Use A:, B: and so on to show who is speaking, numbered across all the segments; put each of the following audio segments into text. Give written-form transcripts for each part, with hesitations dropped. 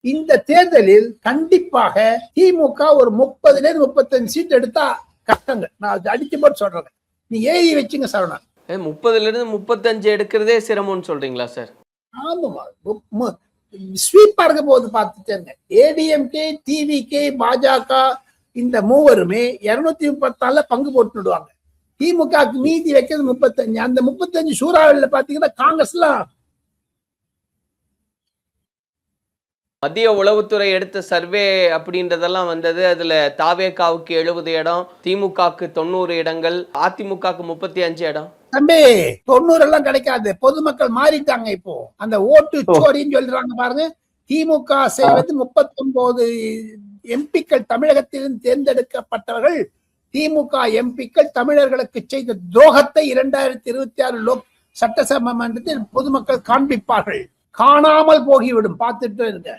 A: இந்த தேர்தலில் கண்டிப்பாக திமுக ஒரு 30-35 சீட் எடுத்தா கஷ்டங்க. நான் அடிச்சு போட்டு சொல்றேன். நீ எழுதி வச்சுங்க சரவணன்.
B: 30-35 எடுக்கிறதே சிரமம்னு சொல்றீங்களா சார்?
A: ஆமாமா, ஸ்வீப்பா இருக்க போது பார்த்துட்டேங்க. ஏடிஎம்கே, டிவிகே, பாஜக இந்த மூவருமே 234 பங்கு போட்டுடுவாங்க. திமுக மீதி வைக்கிறது 35. அந்த 35 சூறாவளியில பாத்தீங்கன்னா காங்கிரஸ்லாம்.
B: மத்திய உளவுத்துறை எடுத்த சர்வே அப்படின்றதெல்லாம் வந்தது. அதுல தாவேகாவுக்கு 70 இடம், திமுகக்கு 90 இடங்கள், அதிமுகக்கு 35 இடம்.
A: தம்பி 90 எல்லாம் கிடைக்காது. பொதுமக்கள் மாறிட்டாங்க. இப்போ அந்த ஓட்டு சோரின்னு சொல்றாங்க பாருங்க. திமுக செய்வது 39 எம்பிக்கள் தமிழகத்திலிருந்து தேர்ந்தெடுக்கப்பட்டவர்கள். திமுக எம்பிக்கள் தமிழர்களுக்கு செய்த துரோகத்தை 2026 சட்டசபை பொதுமக்கள் காண்பிப்பார்கள். காணாமல் போகிவிடும். பார்த்துட்டு இருக்க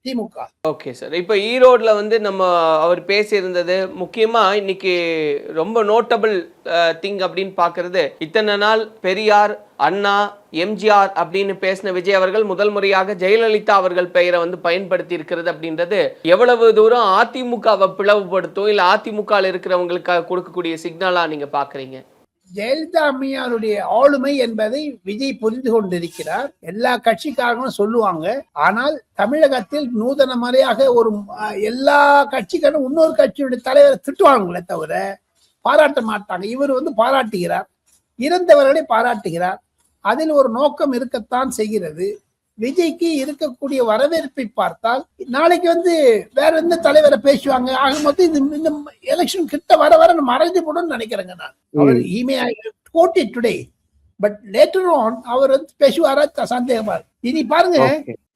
A: திமுக.
B: Okay sir. இப்ப ஈரோட்ல நம்ம அவர் பேசி இருந்தது முக்கியமா இன்னைக்கு ரொம்ப நோட்டபிள் திங் அப்படின்னு பாக்குறது, இத்தனை நாள் பெரியார், அண்ணா, எம்ஜிஆர் அப்படின்னு பேசின விஜய் அவர்கள் முதல் முறையாக ஜெயலலிதா அவர்கள் பெயரை பயன்படுத்தி இருக்கிறது அப்படின்றது எவ்வளவு தூரம் அதிமுகவை பிளவுபடுத்தும், இல்ல அதிமுக இருக்கிறவங்களுக்கு கொடுக்கக்கூடிய சிக்னலா நீங்க பாக்குறீங்க?
A: ஜெயலலிதா அம்மையாருடைய ஆளுமை என்பதை விஜய் புரிந்து கொண்டிருக்கிறார். எல்லா கட்சிக்காரங்களும் சொல்லுவாங்க. ஆனால் தமிழகத்தில் நூதன முறையாக ஒரு எல்லா கட்சிக்காரும் இன்னொரு கட்சியுடைய தலைவரை திட்டுவாங்களே தவிர பாராட்ட மாட்டாங்க. இவர் பாராட்டுகிறார், இறந்தவர்களை பாராட்டுகிறார். அதில் ஒரு நோக்கம் இருக்கத்தான் செய்கிறது. விஜய்க்கு இருக்கக்கூடிய வரவேற்பை பார்த்தால் நாளைக்கு வேற எந்த தலைவரை பேசுவாங்க. ஆக மொத்தம் இந்த எலெக்ஷன் கிட்ட வர வர மறைஞ்சு போடும் நினைக்கிறேங்க நான். அவர் போட்டி டுடே பட் லேட்டர் ஆன் அவர் பேசுவாரா சந்தேகமா இருக்கு. இனி பாருங்க,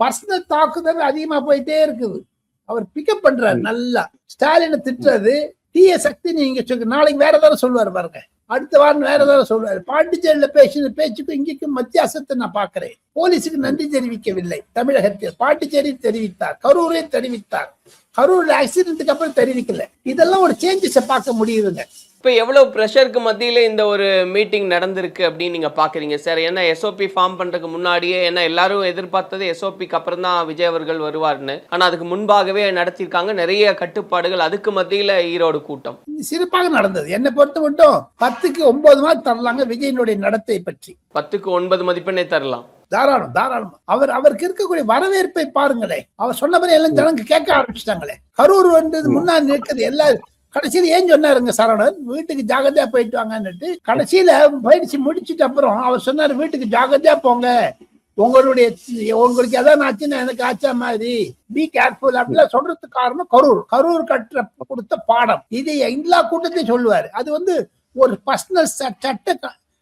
A: பர்சனல் தாக்குதல் அதிகமா போயிட்டே இருக்குது. அவர் பிக்கப் பண்றாரு நல்லா. ஸ்டாலினை திட்டுறது தீய சக்தி. நீங்க நாளைக்கு வேற ஏதாவது சொல்லுவாரு பாருங்க. அடுத்த வாரம் வேற ஏதாவது சொல்றாரு. பாண்டிச்சேரியில பேசின பேச்சுக்கும் இங்கேக்கும் வித்தியாசத்தை நான் பாக்குறேன். போலீஸுக்கு நன்றி தெரிவிக்கவில்லை தமிழகத்தில். பாண்டிச்சேரி தெரிவித்தார், கரூரை தெரிவித்தார். கரூர் ஆக்சிடென்ட்டுக்கு அப்புறம் தெரிவிக்கல. இதெல்லாம் ஒரு சேஞ்சஸ் பார்க்க முடியுதுங்க.
B: இப்ப எவ்வளவு பிரஷருக்கு மத்தியில இந்த ஒரு மீட்டிங் நடந்திருக்கு அப்படின்னு நீங்க பாக்குறீங்க சார்? ஏன்னா எஸ்ஓபி ஃபார்ம் பண்றதுக்கு முன்னாடியே, ஏன்னா எல்லாரும் எதிர்பார்த்தது எஸ்ஓபிக்கு அப்புறம் தான் விஜய் அவர்கள் வருவார்னு. ஆனா அதுக்கு முன்பாகவே நடத்திருக்காங்க. நிறைய கட்டுப்பாடுகள். அதுக்கு மத்தியில ஈரோடு கூட்டம்
A: சிறப்பாக நடந்தது. என்னை பொறுத்த மட்டும் 10க்கு 9 மார்க் தரலாங்க விஜயனுடைய நடத்தை பற்றி.
B: 10க்கு 9 மதிப்பெண்ணே தரலாம்.
A: தாராளம். அவருக்கு இருக்கக்கூடிய வரவேற்பை பாருங்களேன். அவர் சொன்னபடி எல்லாம் ஜனங்க கேட்க ஆரம்பிச்சிட்டாங்களே. கரூர் முன்னாடி நிற்கிறது எல்லாரும். கடைசியில ஏன் சொன்னாருங்க சரவணன், வீட்டுக்கு ஜாகிரதையா போயிட்டு வாங்கன்னுட்டு. கடைசியில பயிற்சி முடிச்சுட்டு அப்புறம் அவர் சொன்னாரு, வீட்டுக்கு ஜாகிரதையா போங்க, உங்களுக்கு எதாவது ஆச்சுன்னா எனக்கு ஆச்சா மாதிரி, பி கேர்ஃபுல் அப்படிலாம் சொல்றதுக்கு காரணம் கரூர் கொடுத்த பாடம். இது எல்லா கூட்டத்தையும் சொல்லுவாரு. அது ஒரு பர்சனல் சட்ட